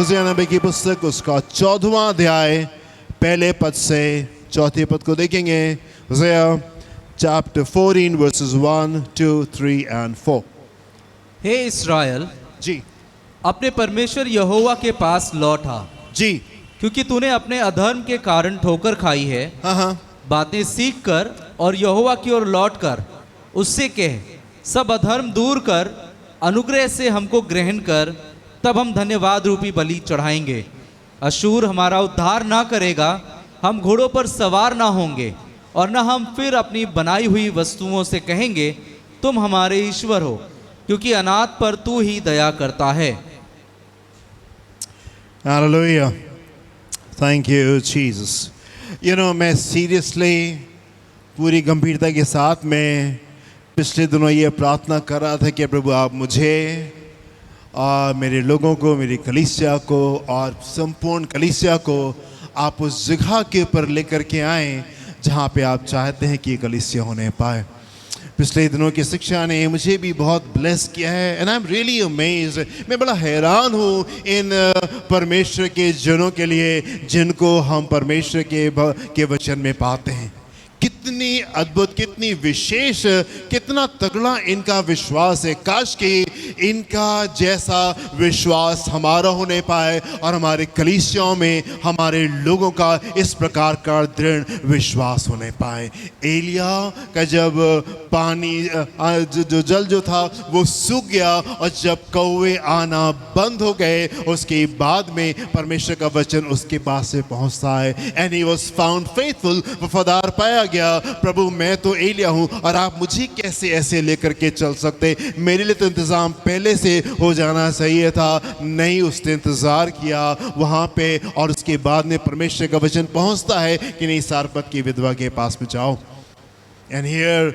होसिया नबी की पुस्तक उसका 14वां अध्याय पहले पद से चौथे पद को देखेंगे। होसिया chapter 14 verses 1, 2, 3 and 4। हे इस्राएल, जी अपने परमेश्वर यहोवा के पास लौट आ, जी क्योंकि तूने अपने अधर्म के कारण ठोकर खाई है। हाँ बातें सीख कर और यहोवा की ओर लौट कर उससे कह, सब अधर्म दूर कर अनुग्रह से हमको ग्रहण कर, तब हम धन्यवाद रूपी बलि चढ़ाएंगे। अशूर हमारा उद्धार ना करेगा, हम घोड़ों पर सवार ना होंगे, और न हम फिर अपनी बनाई हुई वस्तुओं से कहेंगे तुम हमारे ईश्वर हो, क्योंकि अनाथ पर तू ही दया करता है। Hallelujah. Thank you Jesus। मैं सीरियसली पूरी गंभीरता के साथ में पिछले दिनों ये प्रार्थना कर रहा था कि प्रभु आप मुझे और मेरे लोगों को, मेरी कलीसिया को और संपूर्ण कलीसिया को आप उस जगह के ऊपर लेकर के आएँ जहाँ पे आप चाहते हैं कि कलीसिया होने पाए। पिछले दिनों की शिक्षा ने मुझे भी बहुत ब्लेस किया है and I am really amazed. मैं बड़ा हैरान हूँ इन परमेश्वर के जनों के लिए जिनको हम परमेश्वर के वचन में पाते हैं। कितनी अद्भुत, कितनी विशेष, कितना तगड़ा इनका विश्वास है। काश कि इनका जैसा विश्वास हमारा होने पाए और हमारे कलीसियाओं में हमारे लोगों का इस प्रकार का दृढ़ विश्वास होने पाए। एलिया का जब पानी जो जल जो था वो सूख गया और जब कौवे आना बंद हो गए, उसके बाद में परमेश्वर का वचन उसके पास से पहुंचता है and he was found faithful, वफादार पाया गया। प्रभु मैं तो एलिया हूँ और आप मुझे कैसे ऐसे लेकर के चल सकते? मेरे लिए तो इंतज़ाम पहले से हो जाना चाहिए था। नहीं, उसने इंतज़ार किया वहाँ पे और उसके बाद में परमेश्वर का वचन पहुँचता है कि नहीं, सारपत की विधवा के पास में जाओ। And here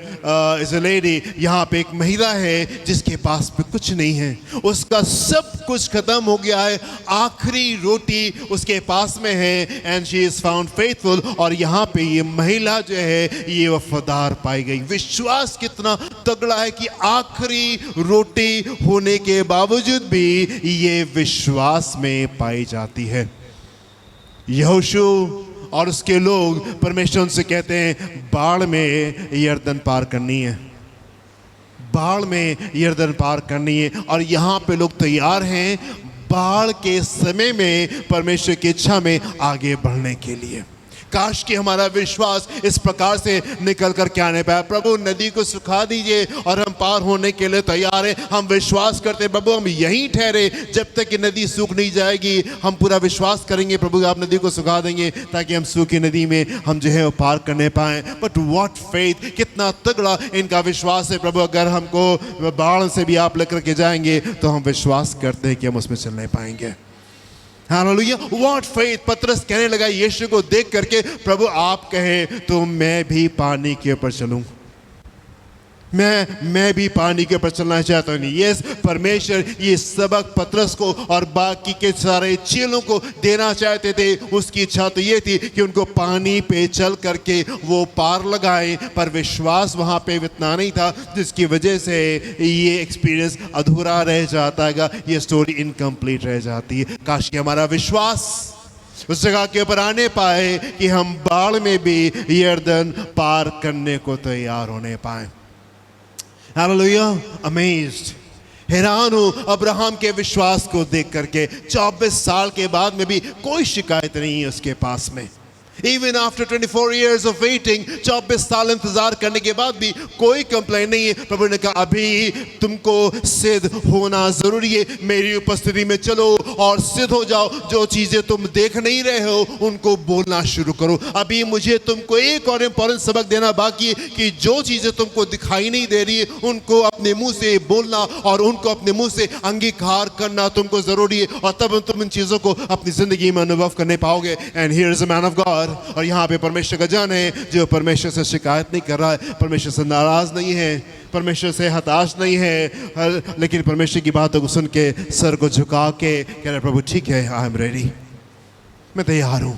is a lady, यहाँ पे एक महिला है जिसके पास पे कुछ नहीं है, उसका सब कुछ खत्म हो गया है, आखिरी रोटी उसके पास में है and she is found faithful. और यहाँ पे ये महिला जो है ये वफादार पाई गई। विश्वास कितना तगड़ा है कि आखिरी रोटी होने के बावजूद भी ये विश्वास में पाई जाती है। यहोशू और उसके लोग परमेश्वर उनसे कहते हैं बाढ़ में यरदन पार करनी है, बाढ़ में यरदन पार करनी है। और यहाँ पे लोग तैयार हैं बाढ़ के समय में परमेश्वर की इच्छा में आगे बढ़ने के लिए। काश कि हमारा विश्वास इस प्रकार से निकल कर क्या आने पाए। प्रभु नदी को सुखा दीजिए और हम पार होने के लिए तैयार हैं। हम विश्वास करते प्रभु हम यहीं ठहरे जब तक कि नदी सूख नहीं जाएगी। हम पूरा विश्वास करेंगे प्रभु आप नदी को सुखा देंगे ताकि हम सूखी नदी में हम जो है वो पार करने पाएँ। बट व्हाट फेथ, कितना तगड़ा इनका विश्वास है। प्रभु अगर हमको बाढ़ से भी आप लेकर के जाएंगे तो हम विश्वास करते हैं कि हम उसमें चल नहीं पाएंगे। Hallelujah, what faith. पतरस कहने लगा यीशु को देख करके प्रभु आप कहे तो मैं भी पानी के ऊपर चलूं, मैं भी पानी के ऊपर चलना चाहता हूँ। यस, परमेश्वर ये सबक पतरस को और बाकी के सारे चेलों को देना चाहते थे। उसकी इच्छा तो ये थी कि उनको पानी पे चल करके वो पार लगाएं, पर विश्वास वहाँ पे इतना नहीं था जिसकी वजह से ये एक्सपीरियंस अधूरा रह जाता है, ये स्टोरी इनकम्प्लीट रह जाती है। काश कि हमारा विश्वास उस जगह के ऊपर आने पाए कि हम बाढ़ में भी यरदन पार करने को तैयार होने पाए। हालेलुया, अमेज्ड, हैरान हूँ अब्राहम के विश्वास को देख करके। 24 साल के बाद में भी कोई शिकायत नहीं है उसके पास में। Even after 24 years of waiting, 24 साल इंतजार करने के बाद भी कोई कंप्लेंट नहीं है। प्रभु ने कहा अभी तुमको सिद्ध होना जरूरी है, मेरी उपस्थिति में चलो और सिद्ध हो जाओ। जो चीजें तुम देख नहीं रहे हो उनको बोलना शुरू करो। अभी मुझे तुमको एक और इम्पोर्टेंट सबक देना बाकी है कि जो चीजें तुमको दिखाई नहीं दे रही है उनको अपने मुंह से बोलना और उनको अपने मुंह से अंगीकार करना तुमको जरूरी है, और तब तुम इन चीजों को अपनी जिंदगी में अनुभव करने पाओगे। And here is a man of God, और यहाँ पे परमेश्वर का जन है जो परमेश्वर से शिकायत नहीं कर रहा है, परमेश्वर से नाराज नहीं है, परमेश्वर से हताश नहीं है, लेकिन परमेश्वर की बातों को सुन के सर को झुका के कह रहा प्रभु ठीक है, आई एम रेडी, मैं तैयार हूँ।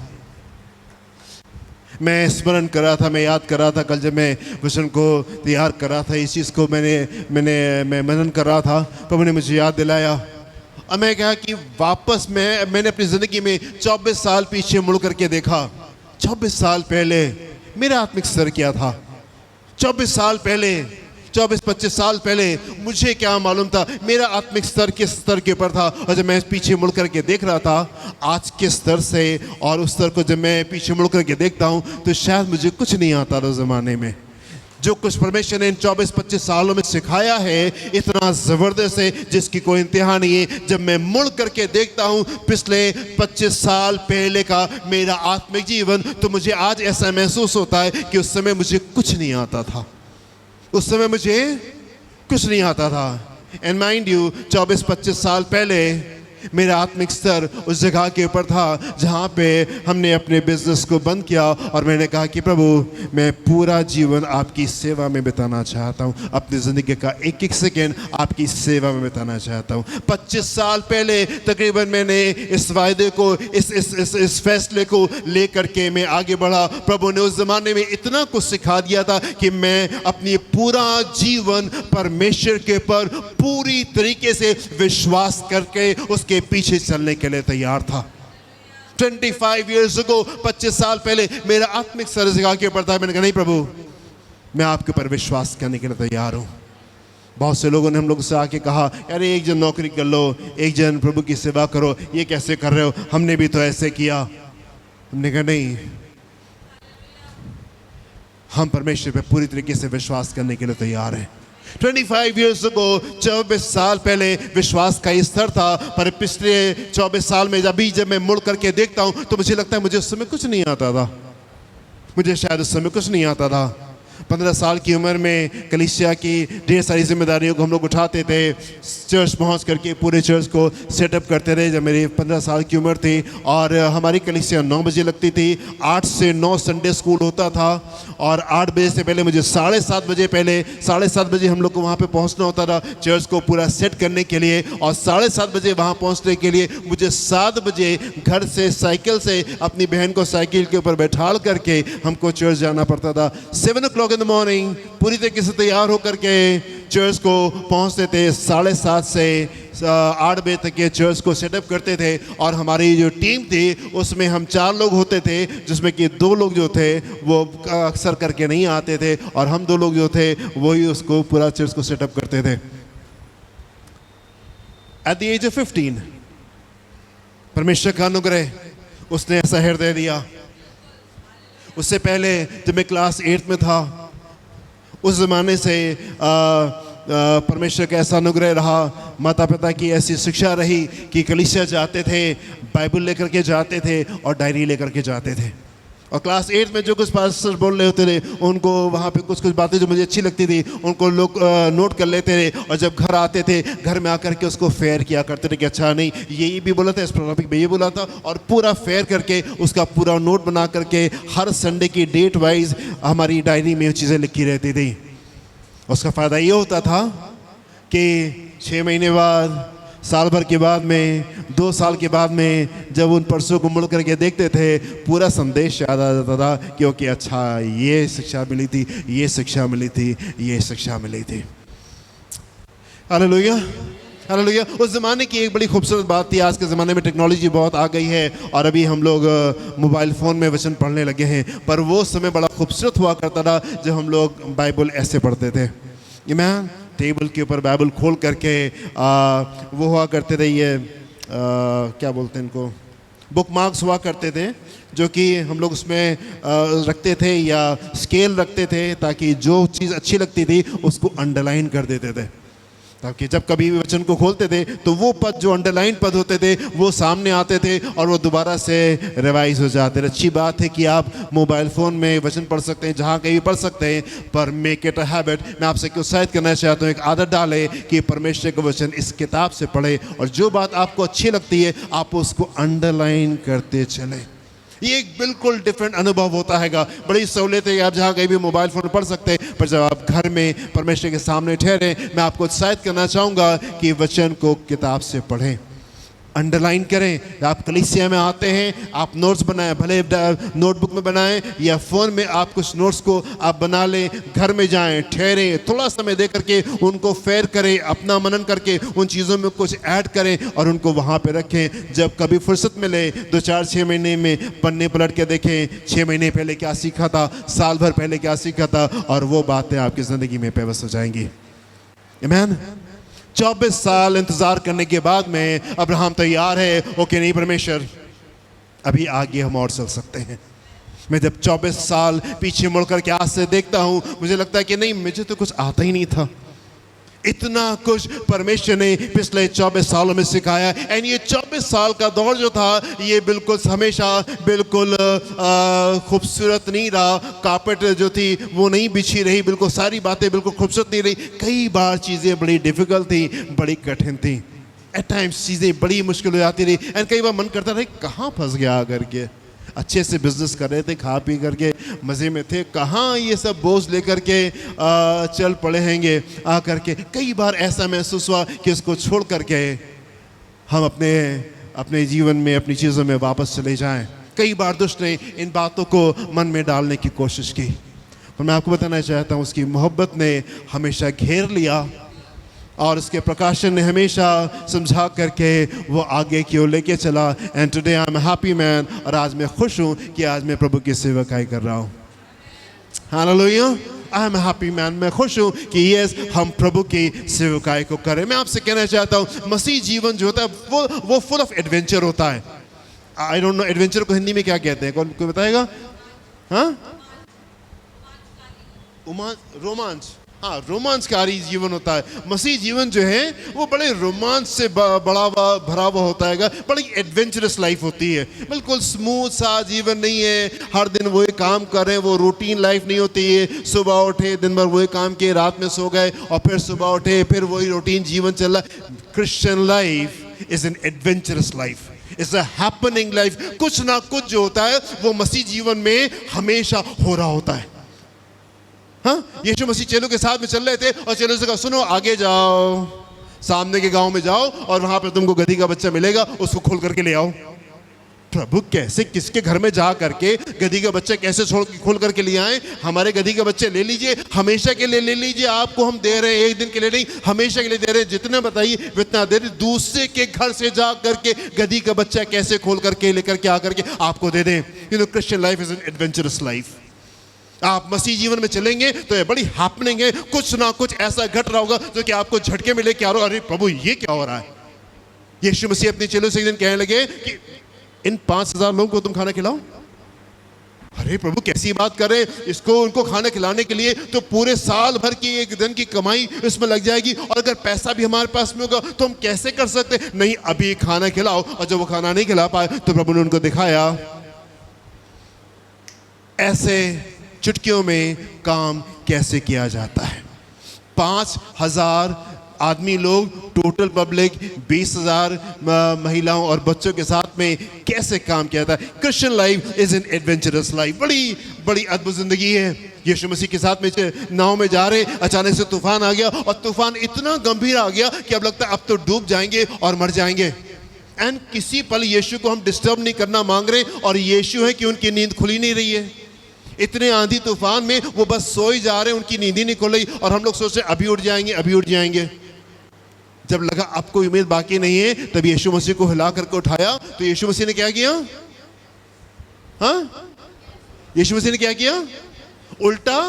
मैं स्मरण कर रहा था, मैं याद कर रहा था कल जब मैं वचन को तैयार कर रहा था, इस चीज़ को मैं मनन कर रहा था। प्रभु ने मुझे याद दिलाया और मैं कहा कि वापस मैंने अपनी ज़िंदगी में 24 साल पीछे मुड़ करके देखा। 24 साल पहले मेरा आत्मिक स्तर क्या था? 24 साल पहले, 24-25 साल पहले मुझे क्या मालूम था मेरा आत्मिक स्तर किस स्तर के ऊपर था। और जब मैं पीछे मुड़ करके देख रहा था आज के स्तर से और उस स्तर को जब मैं पीछे मुड़ करके देखता हूँ तो शायद मुझे कुछ नहीं आता था ज़माने में। जो कुछ परमेश्वर ने इन 24-25 सालों में सिखाया है इतना ज़बरदस्त है जिसकी कोई इंतहा नहीं है। जब मैं मुड़ करके देखता हूँ पिछले 25 साल पहले का मेरा आत्मिक जीवन तो मुझे आज ऐसा महसूस होता है कि उस समय मुझे कुछ नहीं आता था, उस समय मुझे कुछ नहीं आता था। एंड माइंड यू 24-25 साल पहले मेरा आत्मिक स्तर उस जगह के ऊपर था जहाँ पे हमने अपने बिजनेस को बंद किया और मैंने कहा कि प्रभु मैं पूरा जीवन आपकी सेवा में बिताना चाहता हूँ, अपनी ज़िंदगी का एक एक सेकेंड आपकी सेवा में बिताना चाहता हूँ। 25 साल पहले तकरीबन मैंने इस वायदे को इस फैसले को लेकर के मैं आगे बढ़ा। प्रभु ने उस ज़माने में इतना कुछ सिखा दिया था कि मैं अपनी पूरा जीवन परमेश्वर के पर पूरी तरीके से विश्वास करके उसके पीछे चलने के लिए तैयार था। 25 years ago, 25 साल पहले मेरा आत्मिक स्तर इस जगह के ऊपर था। मैंने कहा नहीं प्रभु मैं आपके ऊपर विश्वास करने के लिए तैयार हूँ। बहुत से लोगों ने हम लोग से आके कहा अरे एक जन नौकरी कर लो, एक जन प्रभु की सेवा करो, ये कैसे कर रहे हो, हमने भी तो ऐसे किया। हमने कहा नहीं, हम परमेश्वर पे पूरी तरीके से विश्वास करने के लिए तैयार हैं। 25 years ago, 24 साल पहले विश्वास का स्तर था, पर पिछले 24 साल में जब मैं मुड़ करके देखता हूं तो मुझे लगता है मुझे उस समय कुछ नहीं आता था, मुझे शायद उस समय कुछ नहीं आता था। 15 साल की उम्र में कलीसिया की ढेर सारी जिम्मेदारियों को हम लोग उठाते थे, चर्च पहुंच करके पूरे चर्च को सेटअप करते रहे। जब मेरी 15 साल की उम्र थी और हमारी कलीसिया 9 बजे लगती थी, 8 से 9 संडे स्कूल होता था और 8 बजे से पहले मुझे 7:30 बजे हम लोग को वहाँ पे पहुँचना होता था चर्च को पूरा सेट करने के लिए। और 7:30 बजे वहाँ पहुँचने के लिए मुझे 7 बजे घर से साइकिल से अपनी बहन को साइकिल के ऊपर बैठाल करके हमको चर्च जाना पड़ता था। 7 o'clock in the morning पूरी तरीके से तैयार होकर के चर्च को पहुंचते थे। 7:30 से 8 बजे तक के चर्च को सेटअप करते थे और हमारी जो टीम थी उसमें हम 4 लोग होते थे, जिसमें कि 2 लोग जो थे वो अक्सर करके नहीं आते थे और हम 2 लोग जो थे वही उसको पूरा चर्च को सेटअप करते थे। एट द एज ऑफ 15 परमेश्वर का अनुग्रह उसने ऐसा हृदय दिया। उससे पहले जब मैं क्लास 8 में था उस ज़माने से परमेश्वर का ऐसा अनुग्रह रहा, माता पिता की ऐसी शिक्षा रही कि कलीसिया जाते थे, बाइबल लेकर के जाते थे और डायरी लेकर के जाते थे। और क्लास 8 में जो कुछ पास्टर बोल रहे होते थे उनको वहाँ पे कुछ बातें जो मुझे अच्छी लगती थी उनको लोग नोट कर लेते थे और जब घर आते थे घर में आकर के उसको फेयर किया करते थे कि अच्छा नहीं ये भी बोला था, इस टॉपिक में ये बोला था, और पूरा फेयर करके उसका पूरा नोट बना करके हर संडे की डेट वाइज हमारी डायरी में चीज़ें लिखी रहती थी। उसका फ़ायदा ये होता था कि 6 महीने बाद, साल भर के बाद में, 2 साल के बाद में जब उन परसों को मुड़ करके देखते थे पूरा संदेश याद आ जाता था क्योंकि अच्छा ये शिक्षा मिली थी, ये शिक्षा मिली थी, ये शिक्षा मिली थी। Hallelujah, hallelujah. उस ज़माने की एक बड़ी खूबसूरत बात थी, आज के ज़माने में टेक्नोलॉजी बहुत आ गई है और अभी हम लोग मोबाइल फ़ोन में वचन पढ़ने लगे हैं, पर वो समय बड़ा खूबसूरत हुआ करता था जब हम लोग बाइबल ऐसे पढ़ते थे। आमीन। टेबल के ऊपर बाइबल खोल करके वो हुआ करते थे, ये क्या बोलते हैं इनको, बुक मार्क्स हुआ करते थे जो कि हम लोग उसमें रखते थे या स्केल रखते थे ताकि जो चीज़ अच्छी लगती थी उसको अंडरलाइन कर देते थे ताकि जब कभी भी वचन को खोलते थे तो वो पद जो अंडरलाइन पद होते थे वो सामने आते थे और वो दोबारा से रिवाइज हो जाते थे। अच्छी बात है कि आप मोबाइल फ़ोन में वचन पढ़ सकते हैं, जहाँ कहीं भी पढ़ सकते हैं, पर मेक इट अ हैबिट। मैं आपसे उत्साहित करना चाहता हूँ, एक आदत डालें कि परमेश्वर का वचन इस किताब से पढ़े और जो बात आपको अच्छी लगती है आप उसको अंडरलाइन करते चलें। ये एक बिल्कुल डिफरेंट अनुभव होता है। बड़ी सहूलियत है, आप जहाँ कहीं भी मोबाइल फ़ोन पढ़ सकते हैं, पर जब आप घर में परमेश्वर के सामने ठहरे, मैं आपको उत्साहित करना चाहूँगा कि वचन को किताब से पढ़ें, अंडरलाइन करें। आप कलीसिया में आते हैं, आप नोट्स बनाएं, भले नोटबुक में बनाएं या फ़ोन में आप कुछ नोट्स को आप बना लें। घर में जाएं, ठहरें, थोड़ा समय दे करके उनको फेयर करें, अपना मनन करके उन चीज़ों में कुछ ऐड करें और उनको वहाँ पे रखें। जब कभी फुर्सत मिले 2-4-6 महीने में पन्ने पलट के देखें, 6 महीने पहले क्या सीखा था, साल भर पहले क्या सीखा था, और वो बातें आपकी ज़िंदगी में पेवस्त हो जाएंगी। आमीन। 24 साल इंतजार करने के बाद में अब्राहम तैयार है। ओके, नहीं परमेश्वर, अभी आगे हम और चल सकते हैं। मैं जब 24 साल पीछे मुड़कर के आज से देखता हूं, मुझे लगता है कि नहीं, मुझे तो कुछ आता ही नहीं था। इतना कुछ परमेश्वर ने पिछले 24 सालों में सिखाया। एंड ये 24 साल का दौर जो था, ये बिल्कुल हमेशा बिल्कुल खूबसूरत नहीं रहा। कार्पेट जो थी वो नहीं बिछी रही, बिल्कुल सारी बातें बिल्कुल खूबसूरत नहीं रही। कई बार चीज़ें बड़ी डिफिकल्ट थी, बड़ी कठिन थी। एट टाइम्स चीज़ें बड़ी मुश्किल हो जाती रही। एंड कई बार मन करता था कहाँ फंस गया करके। अच्छे से बिजनेस कर रहे थे, खा पी करके मज़े में थे, कहाँ ये सब बोझ लेकर के चल पड़े हैंगे आ करके। कई बार ऐसा महसूस हुआ कि इसको छोड़ करके हम अपने जीवन में, अपनी चीज़ों में वापस चले जाएं। कई बार दुष्ट ने इन बातों को मन में डालने की कोशिश की, पर मैं आपको बताना चाहता हूँ उसकी मोहब्बत ने हमेशा घेर लिया और उसके प्रकाशन ने हमेशा समझा करके वो आगे की ओर लेके चला। And today I am happy man, और आज मैं खुश हूँ कि आज मैं प्रभु की सेवकाई कर रहा हूँ। Hallelujah, I am happy man. मैं खुश हूँ कि यस, हम प्रभु की सेवकाई को करें। मैं आपसे कहना चाहता हूँ, मसीह जीवन जो होता है वो फुल ऑफ एडवेंचर होता है। आई डोंट नो एडवेंचर को हिंदी में क्या कहते हैं, कौन कोई बताएगा? हाँ, रोमांच। हाँ, रोमांचकारी जीवन होता है। मसीह जीवन जो है वो बड़े रोमांच से भरा हुआ होता है, बड़ी एडवेंचरस लाइफ होती है। बिल्कुल स्मूथ सा जीवन नहीं है, हर दिन वही काम कर रहे हैं, वो रूटीन लाइफ नहीं होती है। सुबह उठे, दिन भर वही काम किए, रात में सो गए, और फिर सुबह उठे, फिर वही रूटीन जीवन चल रहा है। Christian life is an adventurous life, it's a happening life. कुछ ना कुछ जो होता है वो मसीह जीवन में हमेशा हो रहा होता है। हाँ, यीशु मसीह चेलों के साथ में चल रहे थे और चेलों से कहा, सुनो, आगे जाओ, सामने के गांव में जाओ और वहां पे तुमको गधी का बच्चा मिलेगा, उसको खोल करके ले आओ। प्रभु कैसे, किसके घर में जा करके गधी का बच्चा कैसे खोल करके ले आए? हमारे गधी का बच्चे ले लीजिए, हमेशा के लिए ले लीजिए, आपको हम दे रहे हैं, एक दिन के लिए नहीं, हमेशा के लिए दे रहे हैं। जितना बताइए उतना दे रहे। दूसरे के घर से जा करके गधी का बच्चा कैसे खोल करके लेकर के आकर के आपको दे दें। You know, Christian life is an adventurous life. आप मसीह जीवन में चलेंगे तो ये बड़ी हैपनिंग है। कुछ ना कुछ ऐसा घट रहा होगा जो कि आपको झटके मिले, क्या हो, अरे प्रभु ये क्या हो रहा है। यीशु मसीह अपने चेलों से एक दिन कहने लगे कि इन 5000 लोगों को तुम खाना खिलाओ। अरे प्रभु कैसी बात कर रहे हैं, इसको उनको खाना खिलाने के लिए तो पूरे साल भर की एक दिन की कमाई इसमें लग जाएगी, और अगर पैसा भी हमारे पास में होगा तो हम कैसे कर सकते? नहीं, अभी खाना खिलाओ। और जब वो खाना नहीं खिला पाए तो प्रभु ने उनको दिखाया ऐसे चुटकियों में काम कैसे किया जाता है। 5000 आदमी लोग, टोटल पब्लिक 20,000 महिलाओं और बच्चों के साथ में कैसे काम किया जाता है। Christian life is an adventurous life, बड़ी अद्भुत जिंदगी है। यीशु मसीह के साथ में नाव में जा रहे, अचानक से तूफान आ गया, और तूफान इतना गंभीर आ गया कि अब लगता है अब तो डूब जाएंगे और मर जाएंगे। एंड किसी पल यीशु को हम डिस्टर्ब नहीं करना मांग रहे, और यीशु है कि उनकी नींद खुली नहीं रही है। इतने आंधी तूफान में वो बस सोई जा रहे हैं, उनकी नींद ही नहीं खुल रही, और हम लोग सोच रहे अभी उठ जाएंगे, अभी उठ जाएंगे। जब लगा अब कोई उम्मीद बाकी नहीं है, तब यीशु मसीह को हिला करके उठाया। तो यीशु मसीह ने क्या किया? हाँ, यीशु मसीह ने क्या किया? उल्टा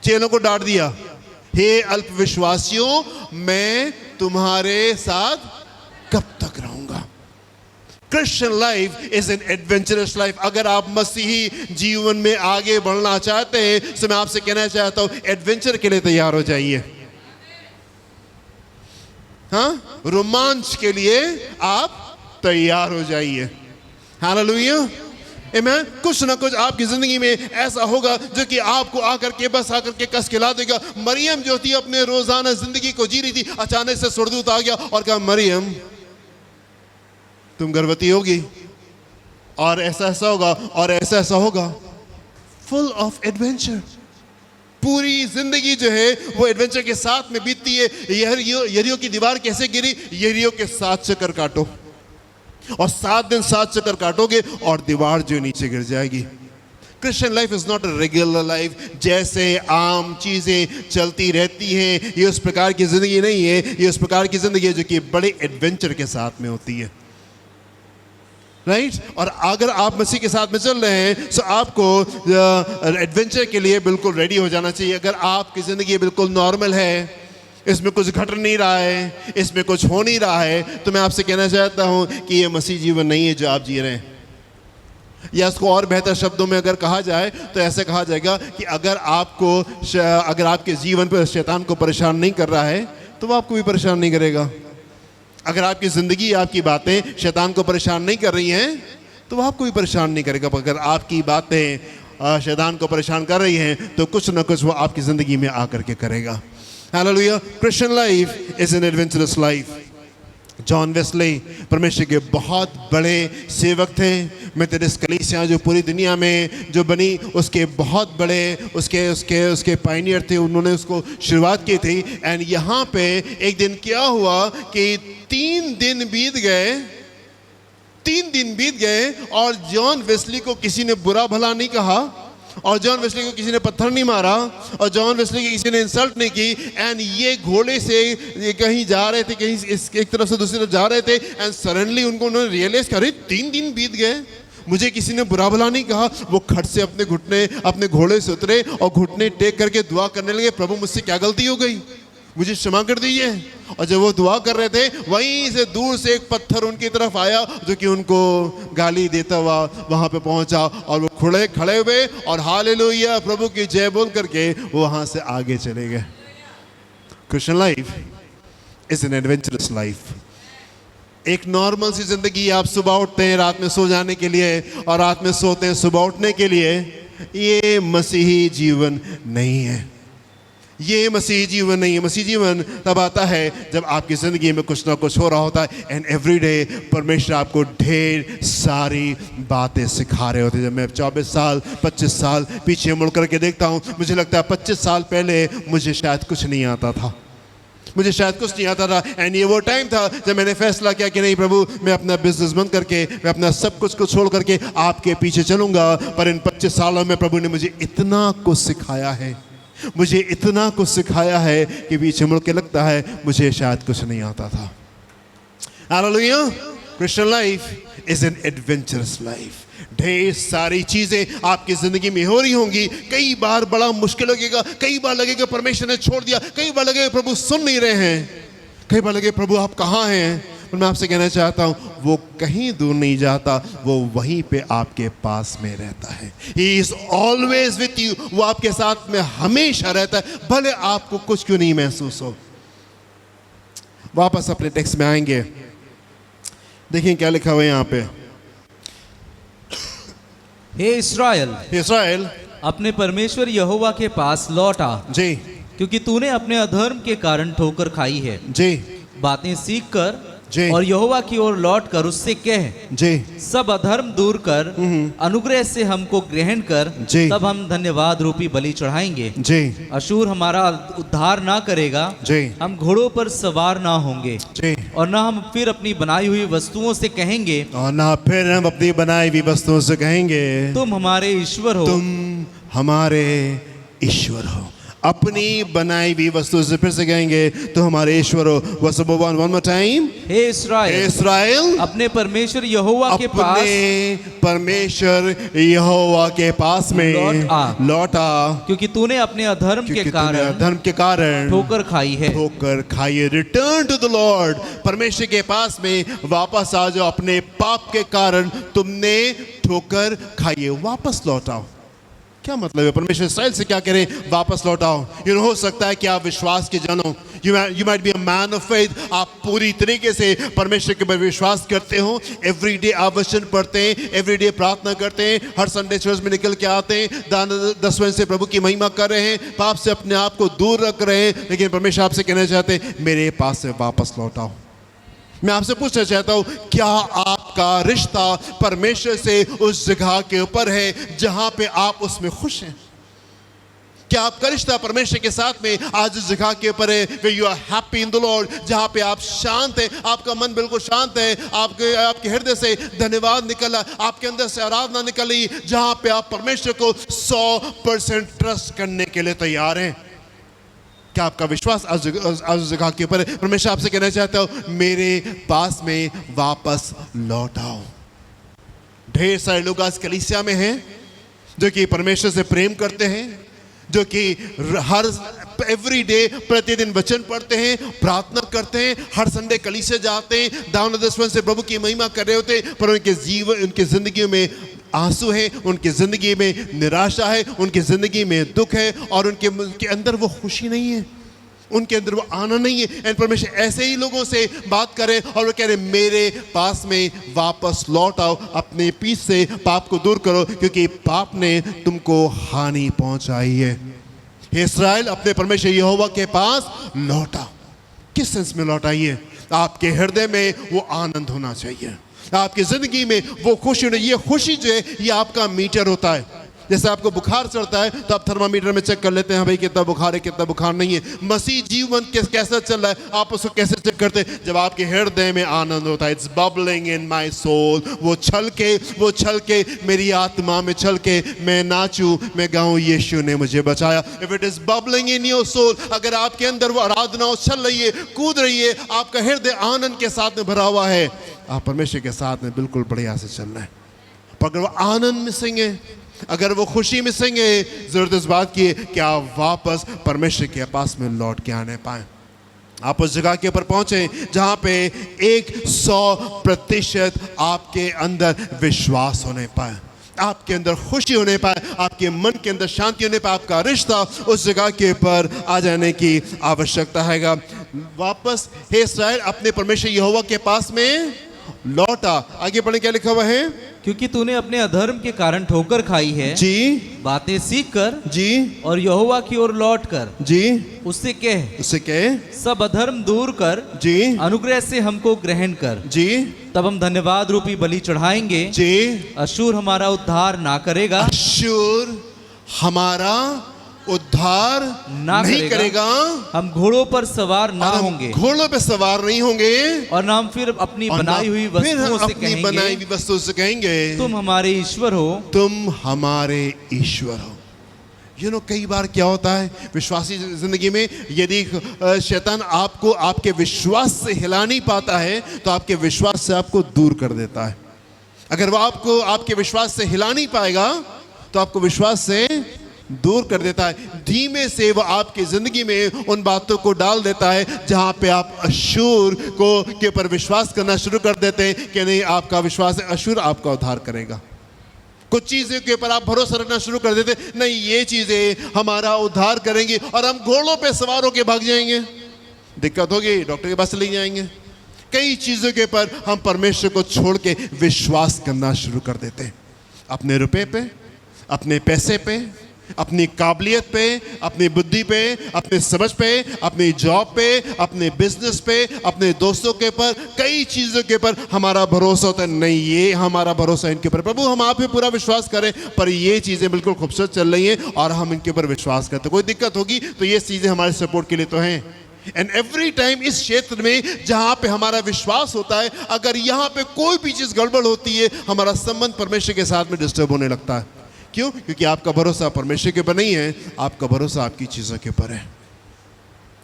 चेलों को डांट दिया, हे अल्पविश्वासियों, मैं तुम्हारे साथ कब तक रहूंगा। Christian life is an adventurous life. अगर आप मसीही जीवन में आगे बढ़ना चाहते हैं तो मैं आपसे कहना चाहता हूं, एडवेंचर के लिए तैयार हो जाइए। हाँ, रोमांच के लिए आप तैयार हो जाइए। हालेलुया, आमीन। कुछ ना कुछ आपकी जिंदगी में ऐसा होगा जो कि आपको आकर के बस आकर के कस खिला देगा। मरियम जो थी अपने रोजाना जिंदगी को जी रही थी, अचानक से स्वर्गदूत आ गया और कहा, मरियम तुम गर्भवती होगी, और ऐसा ऐसा होगा, और ऐसा ऐसा होगा। Full of adventure. पूरी जिंदगी जो है वो एडवेंचर के साथ में बीतती है। यरीहो की दीवार कैसे गिरी? यरीहो के 7 चक्कर काटो। और 7 दिन 7 चक्कर काटोगे और दीवार जो नीचे गिर जाएगी। Christian life is not a regular life, जैसे आम चीजें चलती रहती हैं, ये उस प्रकार की जिंदगी नहीं है। ये उस प्रकार की जिंदगी है जो कि बड़े एडवेंचर के साथ में होती है, राइट और अगर आप मसीह के साथ में चल रहे हैं तो आपको एडवेंचर के लिए बिल्कुल रेडी हो जाना चाहिए। अगर आपकी ज़िंदगी बिल्कुल नॉर्मल है, इसमें कुछ घट नहीं रहा है, इसमें कुछ हो नहीं रहा है, तो मैं आपसे कहना चाहता हूं कि ये मसीह जीवन नहीं है जो आप जी रहे हैं। या इसको और बेहतर शब्दों में अगर कहा जाए तो ऐसे कहा जाएगा कि अगर आपके जीवन पर शैतान को परेशान नहीं कर रहा है तो वो आपको भी परेशान नहीं करेगा। अगर आपकी ज़िंदगी, आपकी बातें शैतान को परेशान नहीं कर रही हैं तो वो आपको भी परेशान नहीं करेगा। अगर आपकी बातें शैतान को परेशान कर रही हैं तो कुछ ना कुछ वो आपकी ज़िंदगी में आकर के करेगा। Hallelujah. Christian life is an adventurous life. John Wesley परमेश्वर के बहुत बड़े सेवक थे। मेथोडिस्ट कलीसिया जो पूरी दुनिया में जो बनी उसके बहुत बड़े उसके पायनियर थे, उन्होंने उसको शुरुआत की थी। एंड यहाँ पे एक दिन क्या हुआ कि 3 दिन बीत गए और जॉन वेस्ली को किसी ने बुरा भला नहीं कहा, और जॉन वेस्ली को किसी ने पत्थर नहीं मारा, और जॉन वेस्ली की किसी ने इंसल्ट नहीं की। एंड ये घोड़े से ये कहीं जा रहे थे, कहीं एक तरफ से दूसरी तरफ जा रहे थे, एंड सडनली उन्होंने रियलाइज करे 3 दिन बीत गए, मुझे किसी ने बुरा भला नहीं कहा। वो खट से अपने घोड़े से उतरे और घुटने टेक करके दुआ करने लगे, प्रभु मुझसे क्या गलती हो गई, मुझे क्षमा कर दीजिए। और जब वो दुआ कर रहे थे वहीं से दूर से एक पत्थर उनकी तरफ आया जो कि उनको गाली देता हुआ वहां पे पहुंचा, और वो खड़े हुए और हालेलुया प्रभु की जय बोल करके वो वहां से आगे चले गए। Christian life is an adventurous life. एक नॉर्मल सी जिंदगी, आप सुबह उठते हैं रात में सो जाने के लिए और रात में सोते हैं सुबह उठने के लिए, ये मसीही जीवन नहीं है। ये मसीही जीवन नहीं है। मसीही जीवन तब आता है जब आपकी ज़िंदगी में कुछ ना कुछ हो रहा होता है, एंड एवरी डे परमेश्वर आपको ढेर सारी बातें सिखा रहे होते हैं। जब मैं 24 साल 25 साल पीछे मुड़ करके देखता हूँ, मुझे लगता है 25 साल पहले मुझे शायद कुछ नहीं आता था, एंड ये वो टाइम था जब मैंने फैसला किया कि नहीं प्रभु, मैं अपना बिजनेस बंद करके, मैं अपना सब कुछ को छोड़ करके आपके पीछे चलूंगा। पर इन 25 सालों में प्रभु ने मुझे इतना कुछ सिखाया है, कि पीछे मुड़ के लगता है मुझे शायद कुछ नहीं आता था। Hallelujah. Christian life is an adventurous life. ढेर सारी चीजें आपकी जिंदगी में हो रही होंगी। कई बार बड़ा मुश्किल लगेगा, कई बार लगेगा परमेश्वर ने छोड़ दिया, कई बार लगेगा प्रभु सुन नहीं रहे हैं, कई बार लगेगा प्रभु आप कहाँ हैं। पर मैं आपसे कहना चाहता हूँ वो कहीं दूर नहीं जाता, वो वहीं पे आपके पास में रहता है। He is always with you। वो आपके साथ में हमेशा रहता है, भले आपको कुछ क्यों नहीं महसूस हो। वापस अपने टेक्स्ट में आएंगे, देखिए क्या लिखा हुआ है यहाँ पे। हे इस्राएल, अपने परमेश्वर यहोवा के पास लौट आ जी, क्योंकि तूने अपने अधर्म के कारण ठोकर खाई है। जी, बातें सीख कर जी, और यहोवा की ओर लौट कर उससे कह, जी, सब अधर्म दूर कर, अनुग्रह से हमको ग्रहण कर, जी, तब हम धन्यवाद रूपी बलि चढ़ाएंगे। जी, अशूर हमारा उद्धार ना करेगा, जी, हम घोड़ों पर सवार ना होंगे, जी, और ना हम फिर अपनी बनाई हुई वस्तुओं से कहेंगे, और ना फिर हम अपनी बनाई हुई वस्तुओं से कहेंगे तुम हमारे ईश्वर हो। तुम हमारे ईश्वर हो। अपनी बनाई हुई वस्तु से फिर से कहेंगे तो हमारे ईश्वर हो। Verse number 1 one more time. हे इस्राएल, अपने परमेश्वर यहोवा के पास, अपने परमेश्वर यहोवा के पास में लौट आ, क्योंकि तूने अपने अधर्म के कारण ठोकर खाई है। Return to the Lord. परमेश्वर के पास में वापस आ जाओ। अपने पाप के कारण तुमने ठोकर खाई है, वापस लौट आओ। क्या मतलब है? परमेश्वर इस्राएल से क्या करें? वापस लौटाओ। हो सकता है कि आप विश्वास के जन हो, you might be a man of faith. आप पूरी तरीके से परमेश्वर के ऊपर विश्वास करते हो, एवरीडे आप वचन पढ़ते हैं, एवरीडे प्रार्थना करते हैं, हर संडे चर्च में निकल के आते हैं, दान दसवें से प्रभु की महिमा कर रहे हैं, पाप से अपने आप को दूर रख रहे हैं, लेकिन परमेश्वर आपसे कहना चाहते हैं मेरे पास से वापस लौटाओ। मैं आपसे पूछना चाहता हूं, क्या आपका रिश्ता परमेश्वर से उस जगह के ऊपर है जहां पे आप उसमें खुश हैं? क्या आपका रिश्ता परमेश्वर के साथ में आज इस जगह के ऊपर है where you are happy in the Lord, जहाँ पे आप शांत हैं, आपका मन बिल्कुल शांत है, आपके हृदय से धन्यवाद निकला, आपके अंदर से आराधना निकली, जहाँ पे आप परमेश्वर को 100% ट्रस्ट करने के लिए तैयार हैं। क्या आपका विश्वास आज उस जगह के ऊपर है? परमेश्वर आपसे कहना चाहता हूँ, मेरे पास में वापस लौट आओ। ढेर सारे लोग आज कलीसिया में हैं जो कि परमेश्वर से प्रेम करते हैं, जो कि हर एवरी डे प्रतिदिन वचन पढ़ते हैं, प्रार्थना करते हैं, हर संडे कलीसिया जाते हैं, दाऊद दसवन से प्रभु की महिमा कर रहे होते हैं, पर उनके जीवन, उनकी जिंदगी में आंसू है, उनकी जिंदगी में निराशा है, उनकी जिंदगी में दुख है, और उनके अंदर वो खुशी नहीं है, उनके अंदर वो आनंद नहीं है। एंड परमेश्वर ऐसे ही लोगों से बात करें और वो कह रहे मेरे पास में वापस लौट आओ, अपने पीछे से पाप को दूर करो, क्योंकि पाप ने तुमको हानि पहुंचाई है। हे इस्राएल, अपने परमेश्वर यहोवा के पास लौटा। किस सेंस में लौटाइए? आपके हृदय में वो आनंद होना चाहिए, आपकी जिंदगी में वो खुशी होनी। ये खुशी जो है ये आपका मीटर होता है। जैसे आपको बुखार चढ़ता है तो आप थर्मामीटर में चेक कर लेते हैं, भाई कितना बुखार है, कितना बुखार नहीं है। मसीह जीवन कैसा चल रहा है, आप उसको कैसे चेक करते हैं? जब आपके हृदय में आनंद होता है, it's bubbling in my soul, वो छल के मेरी आत्मा में छल के मैं नाचूं, मैं गाऊं, यीशु ने मुझे बचाया। If it is bubbling in your soul, अगर आपके अंदर वो आराधना चल रही है, कूद रही है, आपका हृदय आनंद के साथ में भरा हुआ है, आप परमेश्वर के साथ में बिल्कुल बढ़िया से चल रहे हैं। पर अगर वो आनंद मिसिंग है, अगर वो खुशी मिसिंग है, जरूरत इस बात की है कि आप वापस परमेश्वर के पास में लौट के आने पाए। आप उस जगह के ऊपर पहुंचे जहां पे 100% आपके अंदर विश्वास होने पाए, आपके अंदर खुशी होने पाए, आपके मन के अंदर शांति होने पाए, आपका रिश्ता उस जगह के ऊपर आ जाने की आवश्यकता है। वापस हे इस्राएल, अपने परमेश्वर यहोवा के पास में लौटा। आगे पढ़े क्या लिखा हुआ है? क्योंकि तूने अपने अधर्म के कारण ठोकर खाई है जी, बातें सीख कर जी, और यहोवा की ओर लौट कर जी, उससे कह सब अधर्म दूर कर, जी, अनुग्रह से हमको ग्रहण कर, जी, तब हम धन्यवाद रूपी बलि चढ़ाएंगे। जी। अशूर हमारा उद्धार ना करेगा, अशूर हमारा उद्धार नहीं करेगा। हम घोड़ों पर सवार ना होंगे, घोड़ों पे सवार नहीं होंगे, और ना हम फिर अपनी बनाई हुई वस्तुओं से कहेंगे तुम हमारे ईश्वर हो, तुम हमारे ईश्वर हो। कई बार क्या होता है विश्वासी जिंदगी में, यदि शैतान आपको आपके विश्वास से हिला नहीं पाता है तो आपके विश्वास से आपको दूर कर देता है। अगर वो आपको आपके विश्वास से हिला नहीं पाएगा तो आपको विश्वास से दूर कर देता है। धीमे से वो आपकी जिंदगी में उन बातों को डाल देता है जहां पे आप अशूर के ऊपर विश्वास करना शुरू कर देते हैं कि नहीं, आपका विश्वास है अशूर आपका उद्धार करेगा। कुछ चीज़ों के ऊपर आप भरोसा रखना शुरू कर देते, नहीं ये चीज़ें हमारा उद्धार करेंगी, और हम घोड़ों पे सवार होकर भाग जाएंगे, दिक्कत होगी, डॉक्टर के पास ले जाएंगे। कई चीज़ों के ऊपर हम परमेश्वर को छोड़ के विश्वास करना शुरू कर देते हैं, अपने रुपए पे, अपने पैसे पे, अपनी काबिलियत पे, अपनी बुद्धि पे, अपने समझ पे, अपनी जॉब पे, अपने बिजनेस पे, अपने दोस्तों के ऊपर, कई चीज़ों के ऊपर हमारा भरोसा होता है। नहीं, ये हमारा भरोसा इनके ऊपर, प्रभु हम आप पे पूरा विश्वास करें, पर ये चीज़ें बिल्कुल खूबसूरत चल रही हैं और हम इनके ऊपर विश्वास करते, कोई दिक्कत होगी तो ये चीज़ें हमारे सपोर्ट के लिए तो हैं। एंड एवरी टाइम इस क्षेत्र में जहां पे हमारा विश्वास होता है, अगर यहाँ पे कोई भी चीज़ गड़बड़ होती है, हमारा संबंध परमेश्वर के साथ में डिस्टर्ब होने लगता है। क्यों? क्योंकि आपका भरोसा परमेश्वर के ऊपर नहीं है, आपका भरोसा आपकी चीजों के ऊपर है,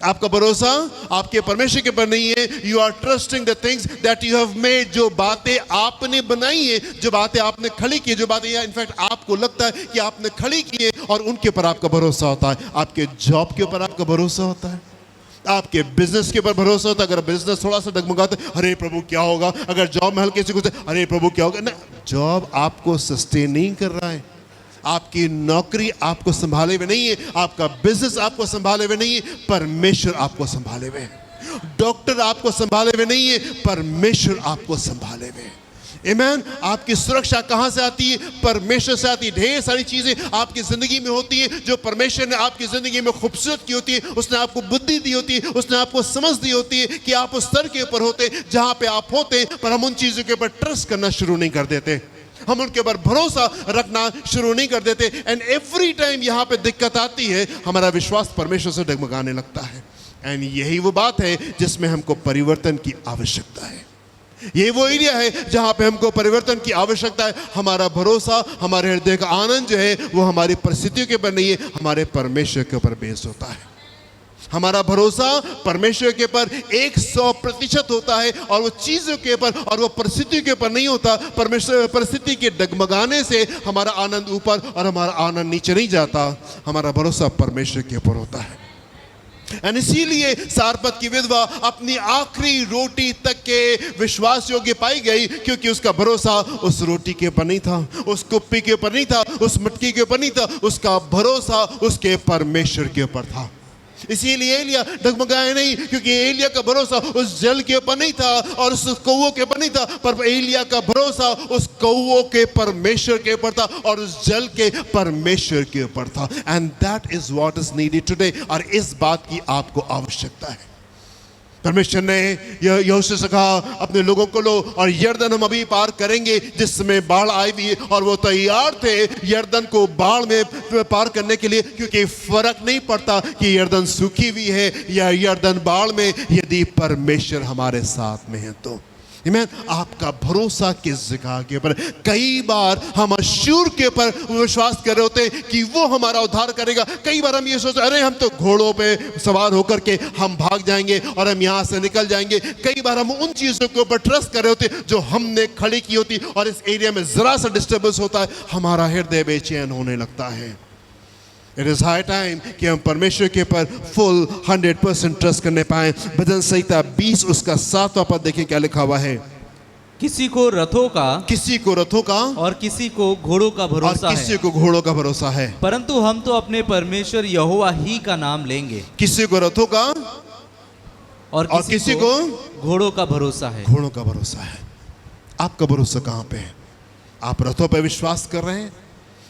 आपका भरोसा आपके परमेश्वर के ऊपर नहीं है। You are trusting the things that you have made, जो बातें आपने बनाई है, जो बातें आपने खड़ी की, जो बातें इनफैक्ट आपको लगता है कि आपने खड़ी की है, और उनके ऊपर आपका भरोसा होता है। आपके जॉब के ऊपर आपका भरोसा होता है, आपके बिजनेस के ऊपर भरोसा होता है। अगर बिजनेस थोड़ा सा डगमगाता है, अरे प्रभु क्या होगा, अगर जॉब में हल्के से कुछ, अरे प्रभु क्या होगा। ना, जॉब आपको सस्टेन नहीं कर रहा है, आपकी नौकरी आपको संभाले हुए नहीं है, आपका बिजनेस आपको संभाले हुए नहीं है, परमेश्वर आपको संभाले हुए है। डॉक्टर आपको संभाले हुए नहीं है, परमेश्वर आपको संभाले हुए है। आमीन। आपकी सुरक्षा कहां से आती है? परमेश्वर से आती है। ढेर सारी चीजें आपकी जिंदगी में होती है जो परमेश्वर ने आपकी जिंदगी में खूबसूरत की होती है, उसने आपको बुद्धि दी होती है, उसने आपको समझ दी होती है कि आप उस स्तर के ऊपर होते जहां पे आप होते, पर हम उन चीजों के ऊपर ट्रस्ट करना शुरू नहीं कर देते। हम उनके ऊपर भरोसा रखना शुरू नहीं कर देते। एंड एवरी टाइम यहाँ पे दिक्कत आती है, हमारा विश्वास परमेश्वर से डगमगाने लगता है। एंड यही वो बात है जिसमें हमको परिवर्तन की आवश्यकता है। ये वो एरिया है जहाँ पे हमको परिवर्तन की आवश्यकता है। हमारा भरोसा, हमारे हृदय का आनंद जो है वो हमारी परिस्थितियों के ऊपर नहीं है, हमारे परमेश्वर के ऊपर बेस होता है। हमारा भरोसा परमेश्वर के ऊपर 100% होता है और वो चीज़ों के ऊपर और वो परिस्थिति के ऊपर नहीं होता। परमेश्वर परिस्थिति के डगमगाने से हमारा आनंद ऊपर और हमारा आनंद नीचे नहीं जाता। हमारा भरोसा परमेश्वर के ऊपर होता है। और इसीलिए सारपत की विधवा अपनी आखिरी रोटी तक के विश्वास योग्य पाई गई, क्योंकि उसका भरोसा उस रोटी के ऊपर नहीं था, उस कुप्पी के ऊपर नहीं था, उस मटकी के ऊपर नहीं था, उसका भरोसा उसके परमेश्वर के ऊपर था। इसीलिए एलिया डगमगाया नहीं, क्योंकि एलिया का भरोसा उस जल के ऊपर नहीं था और उस कौवों के ऊपर नहीं था, पर एलिया का भरोसा उस कौवों के परमेश्वर के ऊपर था और उस जल के परमेश्वर के ऊपर था। And that is what is needed today. और इस बात की आपको आवश्यकता है। परमेश्वर ने यहोशू से कहा अपने लोगों को लो और यरदन हम अभी पार करेंगे, जिसमें बाढ़ आई हुई है। और वो तैयार थे यरदन को बाढ़ में पार करने के लिए, क्योंकि फर्क नहीं पड़ता कि यरदन सूखी हुई है या यरदन बाढ़ में, यदि परमेश्वर हमारे साथ में है तो। आमीन। आपका भरोसा किस जगह के ऊपर? कई बार हम अश्शूर के ऊपर विश्वास कर रहे होते हैं कि वो हमारा उद्धार करेगा। कई बार हम ये सोचते अरे हम तो घोड़ों पे सवार होकर के हम भाग जाएंगे और हम यहाँ से निकल जाएंगे। कई बार हम उन चीज़ों के ऊपर ट्रस्ट कर रहे होते जो हमने खड़ी की होती, और इस एरिया में जरा सा डिस्टर्बेंस होता है, हमारा हृदय बेचैन होने लगता है। इट इज हाई टाइम कि हम परमेश्वर के ऊपर फुल 100% ट्रस्ट करने पाए। भजन संहिता 20 उसका 7वां पद देखें क्या लिखा हुआ है। किसी को रथों का और किसी को घोड़ों का भरोसा है, किसी को घोड़ों का भरोसा है, परंतु हम तो अपने परमेश्वर यहोवा ही का नाम लेंगे। किसी को रथों का और किसी को घोड़ों का भरोसा है। घोड़ों का भरोसा है। आपका भरोसा कहाँ पे है? आप रथों पर विश्वास कर रहे हैं?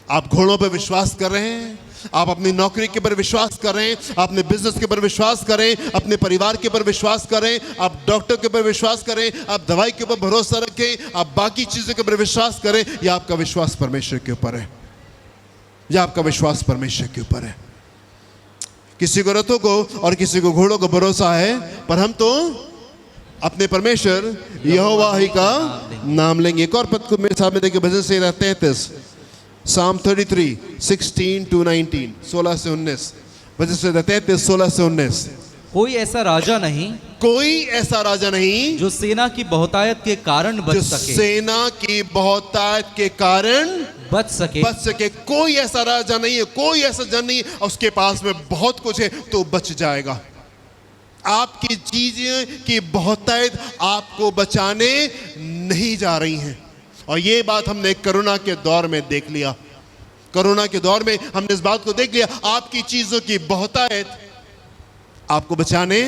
आप घोड़ों पर विश्वास कर रहे हैं? आप अपनी नौकरी के ऊपर विश्वास करें, अपने बिजनेस के ऊपर विश्वास करें, अपने परिवार के ऊपर विश्वास करें, आप डॉक्टर के ऊपर विश्वास करें, आप दवाई के ऊपर भरोसा रखें, आप बाकी चीज़ों के ऊपर विश्वास करें, या आपका विश्वास परमेश्वर के ऊपर है? या आपका विश्वास परमेश्वर के ऊपर है? किसी को रथों को और किसी को घोड़ों को भरोसा है, पर हम तो अपने परमेश्वर यहोवा ही का नाम लेंगे। एक और पद को मेरे सामने देखिए, भजन संहिता 33 Psalm 33 16 to 19 16 से 19। भजन संहिता 33 16 से 19। कोई ऐसा राजा नहीं, कोई ऐसा राजा नहीं जो सेना की बहुतायत के कारण बच सके, सेना की बहुतायत के कारण बच सके। कोई ऐसा राजा नहीं है, कोई ऐसा जन नहीं है उसके पास में बहुत कुछ है तो बच जाएगा। आपकी चीजें की बहुतायत आपको बचाने नहीं जा रही हैं। और ये बात हमने कोरोना के दौर में देख लिया। कोरोना के दौर में हमने इस बात को देख लिया, आपकी चीजों की बहुतायत आपको बचाने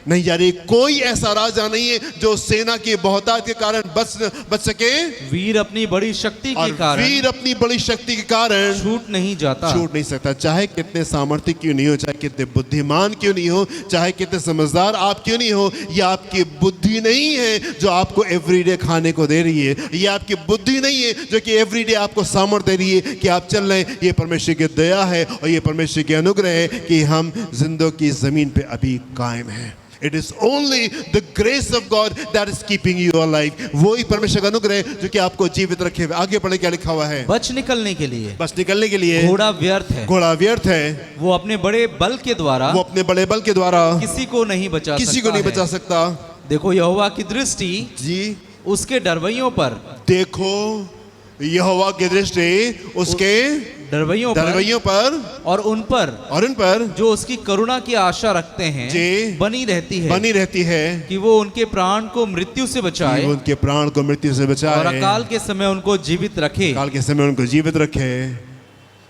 नहीं जा रही। कोई ऐसा राजा नहीं है जो सेना की बहुतायत के कारण बच सके। वीर अपनी बड़ी शक्ति के कारण, वीर अपनी बड़ी शक्ति के कारण छूट नहीं सकता। चाहे कितने सामर्थ्य क्यों नहीं हो, चाहे कितने बुद्धिमान क्यों नहीं हो, चाहे कितने समझदार आप क्यों नहीं हो, ये आपकी बुद्धि नहीं है जो आपको एवरीडे खाने को दे रही है। ये आपकी बुद्धि नहीं है जो कि एवरीडे आपको सामर्थ्य दे रही है कि आप चल रहे हैं। ये परमेश्वर की दया है और ये परमेश्वर की अनुग्रह है कि हम जिंदगी की जमीन पे अभी कायम है। It is only the grace of God that is keeping you alive। वो ही परमेश्वर का अनुग्रह है जो कि आपको जीवित रखे हुए। आगे पढ़े क्या लिखा हुआ है। बच निकलने के लिए घोड़ा व्यर्थ है, वो अपने बड़े बल के द्वारा किसी को नहीं बचा सकता। देखो यहोवा की दृष्टि जी उसके डरवैयों पर, देखो यहोवा की दृष्टि उसके डरवैयों पर और उन पर जो उसकी करुणा की आशा रखते हैं बनी रहती है कि वो उनके प्राण को मृत्यु से बचाए, और अकाल के समय उनको जीवित रखे।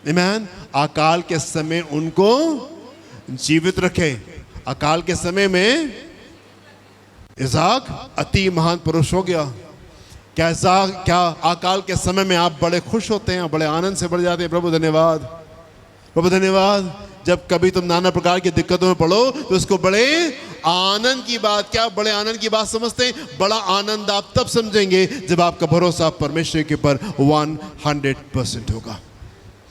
आमीन। अकाल के समय उनको जीवित रखे। अकाल के समय में इसहाक अति महान पुरुष हो गया। क्या अकाल के समय में आप बड़े खुश होते हैं, बड़े आनंद से बढ़ जाते हैं? प्रभु धन्यवाद। जब कभी तुम नाना प्रकार की दिक्कतों में पड़ो तो उसको बड़े आनंद की बात, क्या बड़े आनंद की बात समझते हैं? बड़ा आनंद आप तब समझेंगे जब आपका भरोसा परमेश्वर के ऊपर 100% होगा।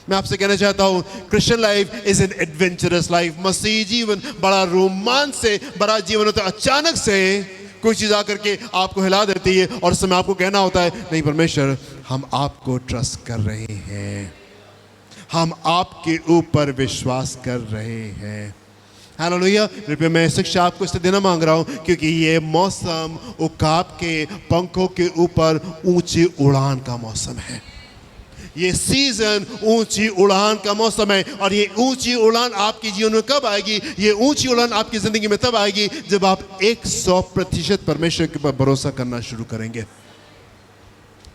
मैं आपसे कहना चाहता हूं, Christian life is an adventurous life. मसीही जीवन बड़ा रोमांच से बड़ा जीवन होता है। अचानक से कोई चीज आकर के आपको हिला देती है और उस समय आपको कहना होता है, नहीं परमेश्वर, हम आपको ट्रस्ट कर रहे हैं, हम आपके ऊपर विश्वास कर रहे हैं। हालेलुया। कृपया मैं शिक्षा आपको इसलिए देना मांग रहा हूं क्योंकि ये मौसम उकाब के पंखों के ऊपर ऊंची उड़ान का मौसम है। ये सीजन ऊंची उड़ान का मौसम है और ये ऊंची उड़ान आपके जीवन में कब आएगी? ये ऊंची उड़ान आपकी जिंदगी में तब आएगी जब आप 100% परमेश्वर के ऊपर भरोसा करना शुरू करेंगे।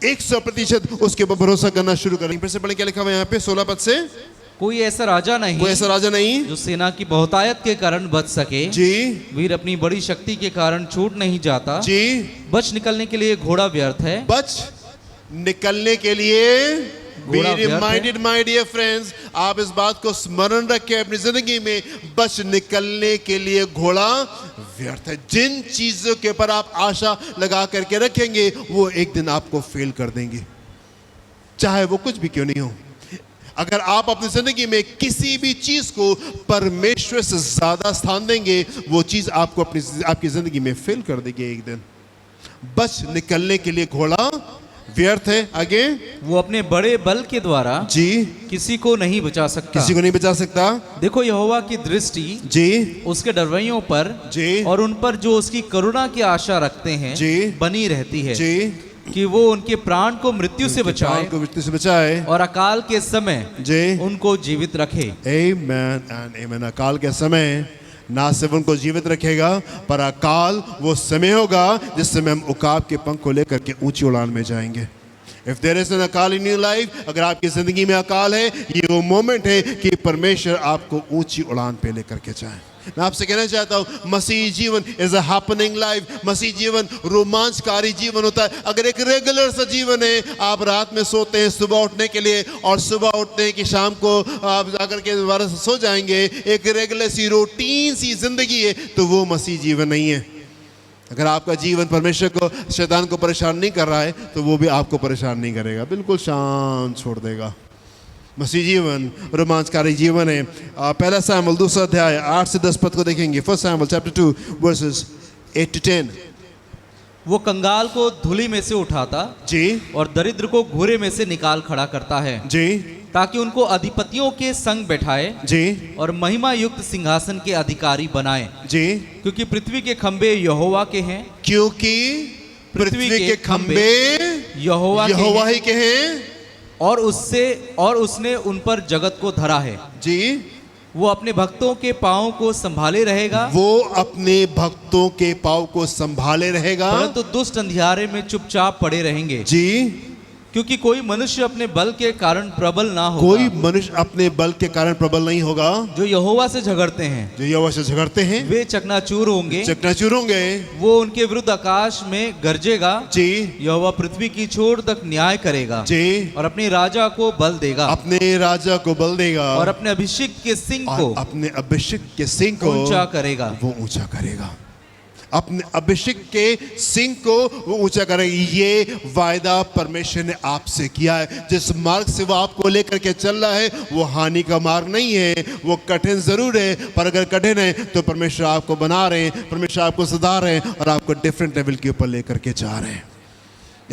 100% उसके ऊपर भरोसा करना शुरू करेंगे। फिर से पढ़ें क्या लिखा हुआ है यहाँ पे 16 पद से। कोई ऐसा राजा नहीं, कोई ऐसा राजा नहीं जो सेना की बहुतायत के कारण बच सके। जी। वीर अपनी बड़ी शक्ति के कारण छूट नहीं जाता। जी। बच निकलने के लिए घोड़ा व्यर्थ है। बच निकलने के लिए, बी घोड़ा व्यर्थ है। रिमाइंडेड माय डियर फ्रेंड्स, आप इस बात को स्मरण रखें अपनी जिंदगी में, बच निकलने के लिए घोड़ा व्यर्थ है। जिन चीजों के ऊपर आप आशा लगा करके रखेंगे वो एक दिन आपको फेल कर देंगे, चाहे वो कुछ भी क्यों नहीं हो। अगर आप अपनी जिंदगी में किसी भी चीज को परमेश्वर से ज्यादा स्थान देंगे, वो चीज आपको आपकी जिंदगी में फेल कर देगी एक दिन। बच निकलने के लिए घोड़ा व्यर्थ है। आगे, वो अपने बड़े बल के द्वारा जी किसी को नहीं बचा सकता। किसी को नहीं बचा सकता। देखो यहोवा की दृष्टि जी उसके डरवैयों पर जी और उन पर जो उसकी करुणा की आशा रखते हैं जी बनी रहती है, जी, कि वो उनके प्राण को मृत्यु से बचाए को मृत्यु से बचाए और अकाल के समय जी उनको जीवित रखे। आमेन एंड आमेन। अकाल के समय ना सिर्फ उनको जीवित रखेगा, पर अकाल वो समय होगा जिस समय हम उकाब के पंख को लेकर के ऊंची उड़ान में जाएंगे। इफ देयर इज एन अकाल इन योर लाइफ, अगर आपकी जिंदगी में अकाल है, ये वो मोमेंट है कि परमेश्वर आपको ऊंची उड़ान पे लेकर के जाए। मैं आपसे कहना चाहता हूँ, मसीही जीवन इज अ हैपनिंग लाइफ। मसीही जीवन रोमांचकारी जीवन होता है। अगर एक रेगुलर सा जीवन है, आप रात में सोते हैं सुबह उठने के लिए और सुबह उठते हैं कि शाम को आप जाकर के दोबारा से सो जाएंगे, एक रेगुलर सी रूटीन सी जिंदगी है, तो वो मसीही जीवन नहीं है। अगर आपका जीवन परमेश्वर को, शैतान को परेशान नहीं कर रहा है, तो वो भी आपको परेशान नहीं करेगा, बिल्कुल शांत छोड़ देगा। मसीह जीवन रोमांचकारी जीवन है। पहला सैमुएल 2 अध्याय 8 से 10 पद को देखेंगे। 1 सैमुएल चैप्टर 2 वर्सेस 8 to 10। वो कंगाल को धूलि में से उठाता जी और दरिद्र को घूरे में से निकाल खड़ा करता है, जी ताकि उनको अधिपतियों के संग बैठाए जी और महिमा युक्त सिंहासन के अधिकारी बनाए। जी। क्योंकि पृथ्वी के खंबे यहोवा के हैं। क्योंकि पृथ्वी के खंबे यहोवा ही के हैं और उसने उन पर जगत को धरा है। जी। वो अपने भक्तों के पाँव को संभाले रहेगा। वो अपने भक्तों के पाँव को संभाले रहेगा, परंतु दुष्ट अंधियारे में चुपचाप पड़े रहेंगे। जी। क्योंकि कोई मनुष्य अपने बल के कारण प्रबल ना हो। कोई मनुष्य अपने बल के कारण प्रबल नहीं होगा। जो यहोवा से झगड़ते हैं, जो यहोवा से झगड़ते हैं, वे चकनाचूर होंगे। चकनाचूर होंगे। वो उनके विरुद्ध आकाश में गरजेगा। जी। यहोवा पृथ्वी की छोर तक न्याय करेगा। जी। और अपने राजा को बल देगा। अपने राजा को बल देगा और अपने अभिषेक के सिंह को, अपने अभिषेक के सिंह को ऊंचा करेगा। वो ऊंचा करेगा। अपने अभिषेक के सिंह को वो ऊंचा करेगा। ये वायदा परमेश्वर ने आपसे किया है। जिस मार्ग से वो आपको लेकर के चल रहा है, वो हानि का मार्ग नहीं है। वो कठिन जरूर है, पर अगर कठिन है तो परमेश्वर आपको बना रहे हैं, परमेश्वर आपको सुधार रहे हैं और आपको डिफरेंट लेवल के ऊपर लेकर के जा रहे हैं।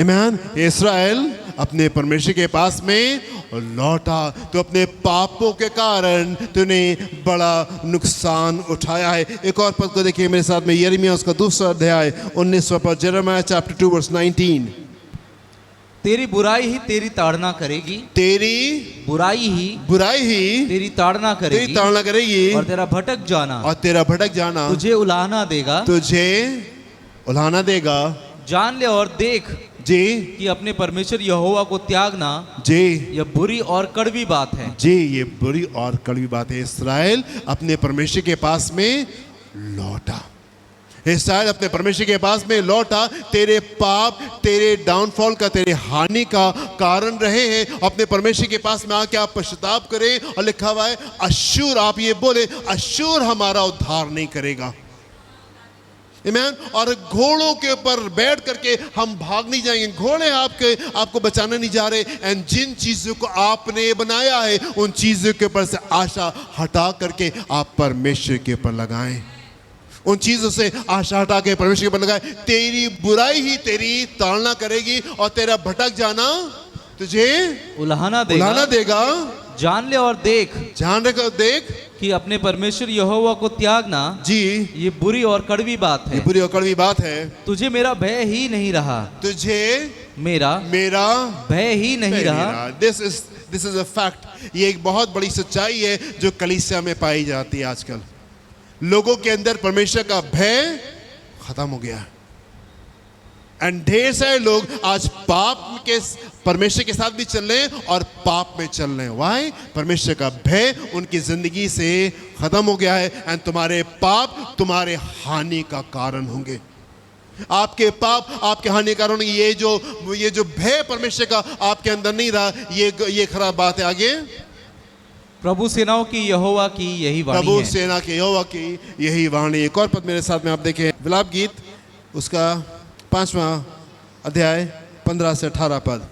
आमीन। इस्राएल अपने परमेश्वर के पास में लौटा, तो अपने पापों के कारण तूने बड़ा नुकसान उठाया है। एक और पद को देखिए मेरे साथ में, यिर्मयाह उसका 2 अध्याय 19वां पद, यिर्मयाह चैप्टर 2 वर्स 19। तेरी बुराई ही तेरी ताड़ना करेगी। तेरी बुराई ही तेरी ताड़ना करेगी। तेरी ताड़ना करेगी और तेरा भटक जाना तुझे उलाहना देगा। जान ले और देख जी कि अपने परमेश्वर यहोवा को त्यागना जी यह बुरी और कड़वी बात है। जी, ये बुरी और कड़वी बात है। इस्राएल अपने परमेश्वर के पास में लौटा। इस्राएल अपने परमेश्वर के पास में लौटा। तेरे पाप, तेरे डाउनफॉल का, तेरे हानि का कारण रहे हैं। अपने परमेश्वर के पास में आके आप पश्चाताप करें। और लिखा हुआ है, अश्शूर, आप ये बोले, अश्शूर हमारा उद्धार नहीं करेगा। आमीन। और घोड़ों के ऊपर बैठ करके हम भाग नहीं जाएंगे, घोड़े आपको बचाने नहीं जा रहे। एंड जिन चीजों को आपने बनाया है उन चीजों के ऊपर से आशा हटा करके आप परमेश्वर के ऊपर लगाएं। उन चीजों से आशा हटा के परमेश्वर के ऊपर लगाए। तेरी बुराई ही तेरी ताड़ना करेगी और तेरा भटक जाना तुझे उलाहना उलाहना देगा। देगा। जान ले और देख ध्यान रख देख कि अपने परमेश्वर यहोवा को त्यागना जी, ये बुरी और कड़वी बात ये है। बुरी और कड़वी बात है। तुझे मेरा भय ही नहीं रहा, तुझे मेरा मेरा भय ही नहीं रहा। This is a fact. ये एक बहुत बड़ी सच्चाई है जो कलीसिया में पाई जाती है। आजकल लोगों के अंदर परमेश्वर का भय खत्म हो गया। एंड ढेर सारे लोग आज पाप के परमेश्वर के साथ भी चल रहे हैं और पाप में चल रहे हैं। वाई? परमेश्वर का भय उनकी जिंदगी से खत्म हो गया है। एंड तुम्हारे पाप तुम्हारे हानि का कारण होंगे। आपके पाप आपके हानि का कारण होंगे। ये जो भय परमेश्वर का आपके अंदर नहीं रहा, ये खराब बात है। आगे प्रभु सेनाओं की यहोवा की यही वाणी प्रभु है। सेना के यहोवा की यही वाणी। एक और पद मेरे साथ में आप देखें, विलाप गीत उसका 5वां अध्याय 15 से 18 पद।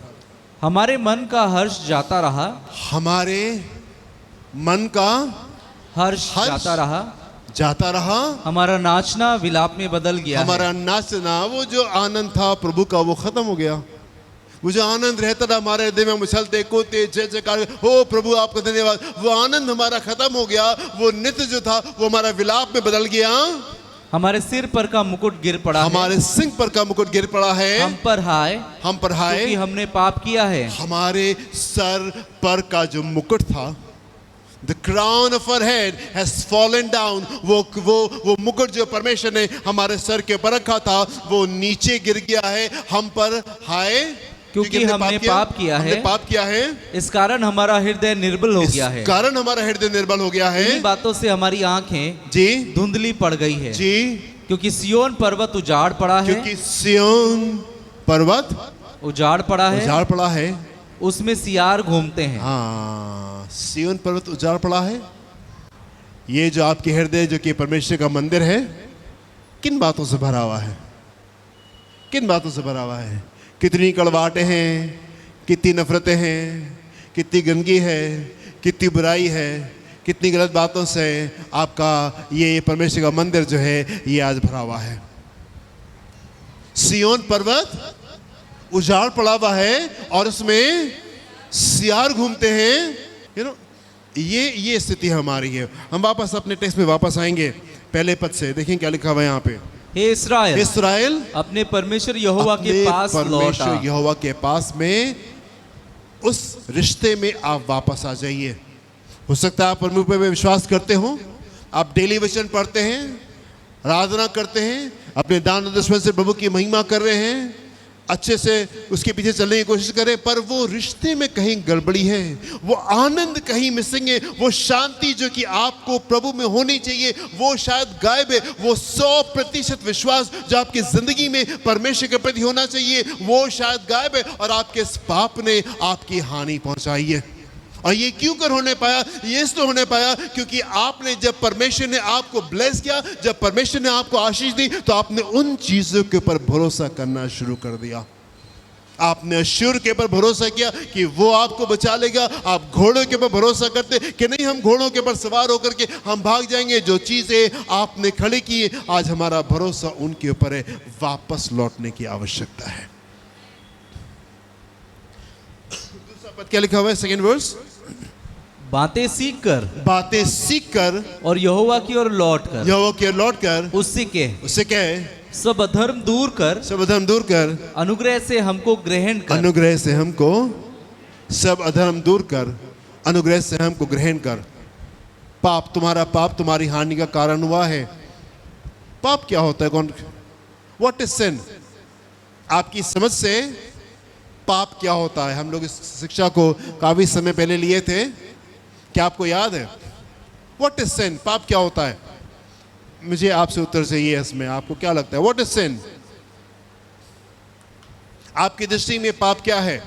हमारे मन का हर्ष जाता रहा, हमारे मन का हर्ष हर्ष जाता रहा, हमारा नाचना विलाप में बदल गया है। हमारा नाचना, वो जो आनंद था प्रभु का वो खत्म हो गया। वो जो आनंद रहता था हमारे हृदय में, उछलते कूदते जय जयकार, हो प्रभु आपका धन्यवाद, वो आनंद हमारा खत्म हो गया। वो नित्य जो था वो हमारा विलाप में बदल गया। हमारे सिर पर का मुकुट गिर पड़ा है, हमारे सिंह पर का मुकुट गिर पड़ा है। हम पर हाय क्योंकि हमने पाप किया है। हमारे सर पर का जो मुकुट था, The crown of our head has fallen down। वो मुकुट जो परमेश्वर ने हमारे सर के ऊपर रखा था वो नीचे गिर गया है। हम पर हाय क्योंकि हमने पाप किया है। इस कारण हमारा हृदय निर्बल हो गया है। इस कारण हमारा हृदय निर्बल हो गया है। इन बातों से हमारी आंखें जी धुंधली पड़ गई है जी, क्योंकि सियोन पर्वत उजाड़ पड़ा है। क्योंकि सियोन पर्वत उजाड़ पड़ा है, उसमें सियार घूमते हैं। हाँ, सियोन पर्वत उजाड़ पड़ा है। ये जो आपके हृदय जो कि परमेश्वर का मंदिर है, किन बातों से भरा हुआ है? किन बातों से भरा हुआ है? कितनी कड़वाहटें हैं, कितनी नफरतें हैं, कितनी गंदगी है, कितनी बुराई है, कितनी गलत बातों से आपका ये परमेश्वर का मंदिर जो है ये आज भरा हुआ है। सियोन पर्वत उजाड़ पड़ा हुआ है और उसमें सियार घूमते हैं। ये स्थिति हमारी है। हम वापस अपने टेक्स्ट में वापस आएंगे, पहले पद से देखें क्या लिखा हुआ है यहाँ पे। हे इस्राएल अपने परमेश्वर यहोवा के पास लौट आ। यहोवा के पास में उस रिश्ते में आप वापस आ जाइए। हो सकता है आप परमेश्वर पे विश्वास करते हो, आप डेली वचन पढ़ते हैं, आराधना करते हैं, अपने दान दशमन से प्रभु की महिमा कर रहे हैं, अच्छे से उसके पीछे चलने की कोशिश करें, पर वो रिश्ते में कहीं गड़बड़ी है, वो आनंद कहीं मिसिंग है, वो शांति जो कि आपको प्रभु में होनी चाहिए वो शायद गायब है। वो 100% विश्वास जो आपकी जिंदगी में परमेश्वर के प्रति होना चाहिए वो शायद गायब है और आपके इस पाप ने आपकी हानि पहुंचाई है। और ये क्यों कर होने पाया? ये इसलिए होने पाया क्योंकि आपने, जब परमेश्वर ने आपको ब्लेस किया, जब परमेश्वर ने आपको आशीष दी, तो आपने उन चीजों के ऊपर भरोसा करना शुरू कर दिया। आपने अश्शूर के ऊपर भरोसा किया कि वो आपको बचा लेगा। आप घोड़ों के ऊपर भरोसा करते कि नहीं, हम घोड़ों के ऊपर सवार होकर के हम भाग जाएंगे। जो चीजें आपने खड़ी की, आज हमारा भरोसा उनके ऊपर है। वापस लौटने की आवश्यकता है। दूसरा पद क्या लिखा हुआ है? सेकेंड वर्स, बातें सीख कर और यहोवा की ओर लौट कर उससे कहे सब अधर्म दूर कर अनुग्रह से हमको ग्रहण कर। पाप, तुम्हारा पाप तुम्हारी हानि का कारण हुआ है। पाप क्या होता है? कौन? व्हाट इज सिन? आपकी समझ से पाप क्या होता है? हम लोग इस शिक्षा को काफी समय पहले लिए थे, क्या आपको याद है? व्हाट इज सिन? पाप क्या होता है? मुझे आपसे उत्तर चाहिए इसमें। आपको क्या लगता है? व्हाट इज सिन? आपकी दृष्टि में पाप क्या है?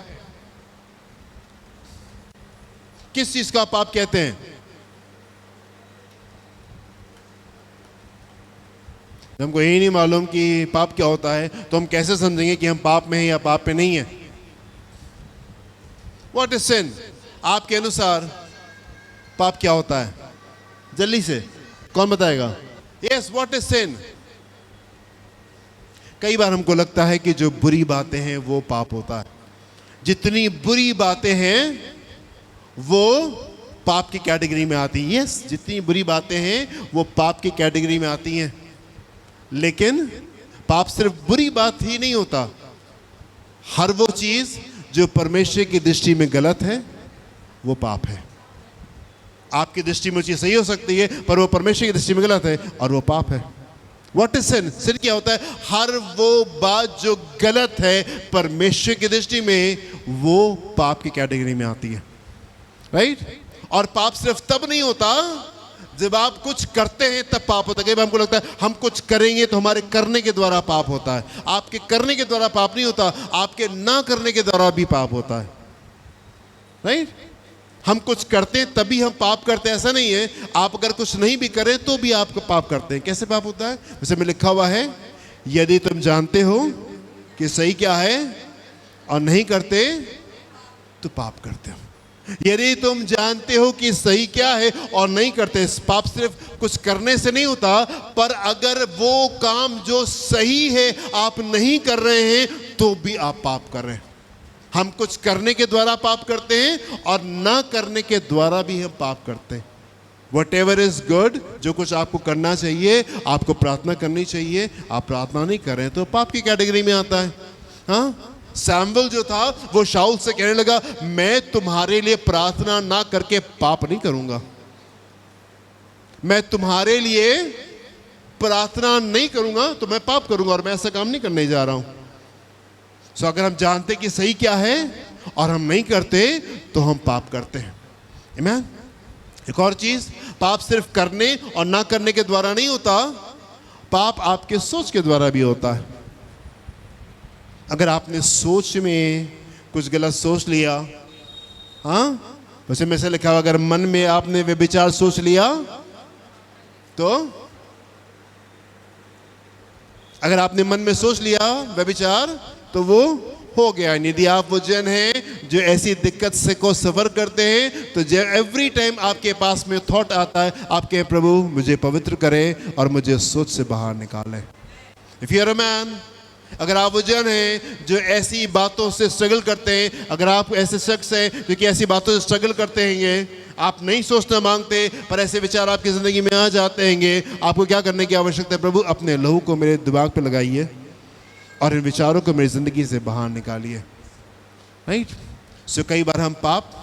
किस चीज का पाप कहते हैं? हमको यही नहीं मालूम कि पाप क्या होता है, तो हम कैसे समझेंगे कि हम पाप में हैं या पाप में नहीं है? व्हाट इज सिन? आपके अनुसार पाप क्या होता है? जल्दी से कौन बताएगा? यस, व्हाट इज सिन? कई बार हमको लगता है कि जो बुरी बातें हैं वो पाप होता है। जितनी बुरी बातें हैं वो पाप की कैटेगरी में आती हैं। यस, जितनी बुरी बातें हैं वो पाप की कैटेगरी में आती हैं। लेकिन पाप सिर्फ बुरी बात ही नहीं होता। हर वो चीज जो परमेश्वर की दृष्टि में गलत है वो पाप है। आपकी दृष्टि में वो चीज सही हो सकती है, पर वो परमेश्वर की दृष्टि में गलत है और वो पाप है। व्हाट इज सिन? सिन क्या होता है? हर वो बात जो गलत है परमेश्वर की दृष्टि में, वो पाप की कैटेगरी में आती है। राइट? और पाप सिर्फ तब नहीं होता जब आप कुछ करते हैं तब पाप होता है। कई बार हमको लगता है हम कुछ करेंगे तो हमारे करने के द्वारा पाप होता है। आपके करने के द्वारा पाप नहीं होता, आपके ना करने के द्वारा भी पाप होता है। राइट? हम कुछ करते हैं तभी हम पाप करते हैं, ऐसा नहीं है। आप अगर कुछ नहीं भी करें तो भी आप पाप करते हैं। कैसे पाप होता है? जैसे में लिखा हुआ है, यदि तुम जानते हो कि सही क्या है और नहीं करते तो पाप करते हो। यदि तुम जानते हो कि सही क्या है और नहीं करते, पाप सिर्फ कुछ करने से नहीं होता, पर अगर वो काम जो सही है आप नहीं कर रहे हैं तो भी आप पाप कर रहे हैं। हम कुछ करने के द्वारा पाप करते हैं और ना करने के द्वारा भी हम पाप करते हैं। Whatever is good, जो कुछ आपको करना चाहिए, आपको प्रार्थना करनी चाहिए, आप प्रार्थना नहीं कर रहे हैं तो पाप की कैटेगरी में आता है। हाँ, सैमुअल जो था वो शाऊल से कहने लगा, मैं तुम्हारे लिए प्रार्थना ना करके पाप नहीं करूंगा। मैं तुम्हारे लिए प्रार्थना नहीं करूंगा तो मैं पाप करूंगा, और मैं ऐसा काम नहीं करने जा रहा हूं। सो अगर हम जानते कि सही क्या है और हम नहीं करते तो हम पाप करते हैं। आमीन। एक और चीज, पाप सिर्फ करने और ना करने के द्वारा नहीं होता, पाप आपके सोच के द्वारा भी होता है। अगर आपने सोच में कुछ गलत सोच लिया, हाँ, वैसे में से लिखा हुआ, अगर मन में आपने व्यभिचार सोच लिया तो, अगर आपने मन में सोच लिया व्यभिचार तो वो हो गया। यदि आप वो जन हैं जो ऐसी दिक्कत से को सफर करते हैं, तो एवरी टाइम आपके पास में थॉट आता है, आपके प्रभु मुझे पवित्र करें और मुझे सोच से बाहर निकालें। If you are a man, अगर आप वो जन हैं जो ऐसी बातों से स्ट्रगल करते हैं, अगर आप ऐसे शख्स हैं जो कि ऐसी बातों से स्ट्रगल करते हैं, आप नहीं सोचना मांगते पर ऐसे विचार आपकी ज़िंदगी में आ जाते हैं, आपको क्या करने की आवश्यकता है? प्रभु अपने लहू को मेरे दिमाग पे लगाइए और इन विचारों को मेरी ज़िंदगी से बाहर निकालिए। राइट? सो कई बार हम पाप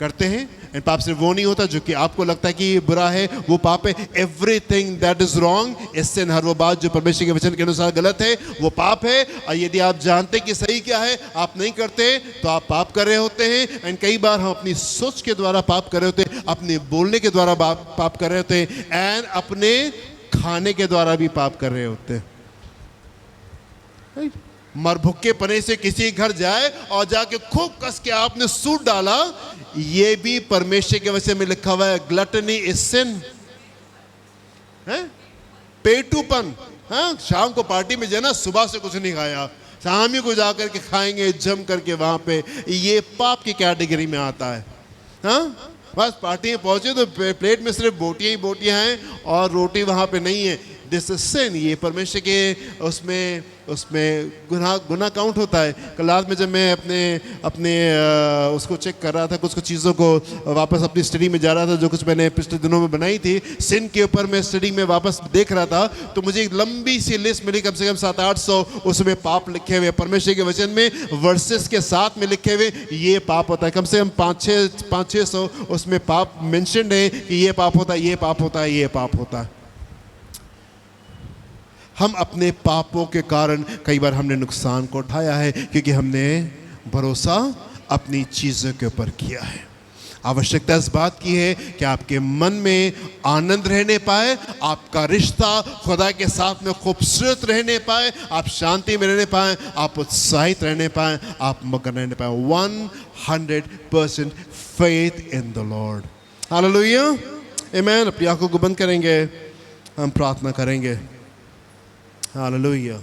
करते हैं, एंड पाप सिर्फ वो नहीं होता जो कि आपको लगता है कि ये बुरा है, वो पाप है। Everything that is wrong is sin. हर वो बात जो परमेश्वर के वचन के अनुसार गलत है वो पाप है। और यदि आप जानते कि सही क्या है, आप नहीं करते तो आप पाप कर रहे होते हैं। एंड कई बार हम अपनी सोच के द्वारा पाप कर रहे होते हैं, अपने बोलने के द्वारा पाप कर रहे होते हैं, एंड अपने खाने के द्वारा भी पाप कर रहे होते हैं। मरभुक्के पने से किसी घर जाए और जाके खूब कस के आपने सूट डाला, ये भी परमेश्वर के वचन में लिखा हुआ है, ग्लटनी इज सिन। पेटूपन, हाँ, शाम को पार्टी में जाना, सुबह से कुछ नहीं खाया, शाम ही को जाकर के खाएंगे जम करके वहां पे, ये पाप की कैटेगरी में आता है। हाँ, बस पार्टी में पहुंचे तो प्लेट में सिर्फ बोटियां ही बोटियां हैं और रोटी वहां पे नहीं है। दिस इज सिन। ये परमेश्वर के उसमें गुनाह काउंट होता है। कल रात में जब मैं अपने उसको चेक कर रहा था, कुछ चीज़ों को वापस अपनी स्टडी में जा रहा था, जो कुछ मैंने पिछले दिनों में बनाई थी सिन के ऊपर, मैं स्टडी में वापस देख रहा था, तो मुझे एक लंबी सी लिस्ट मिली, कम से कम 700-800 उसमें पाप लिखे हुए परमेश्वर के वचन में, वर्सेस के साथ में लिखे हुए ये पाप होता है। कम से कम 500-600 उसमें पाप मेंशन्ड है कि ये पाप होता है, ये पाप होता है, ये पाप होता है। हम अपने पापों के कारण कई बार हमने नुकसान को उठाया है, क्योंकि हमने भरोसा अपनी चीज़ों के ऊपर किया है। आवश्यकता इस बात की है कि आपके मन में आनंद रहने पाए, आपका रिश्ता खुदा के साथ में खूबसूरत रहने पाए, आप शांति में रहने पाए, आप उत्साहित रहने पाए, आप मगन रहने पाए। 100% faith in the Lord. Hallelujah, आमीन। अपनी आंखों को बंद करेंगे, हम प्रार्थना करेंगे। हालेलुया।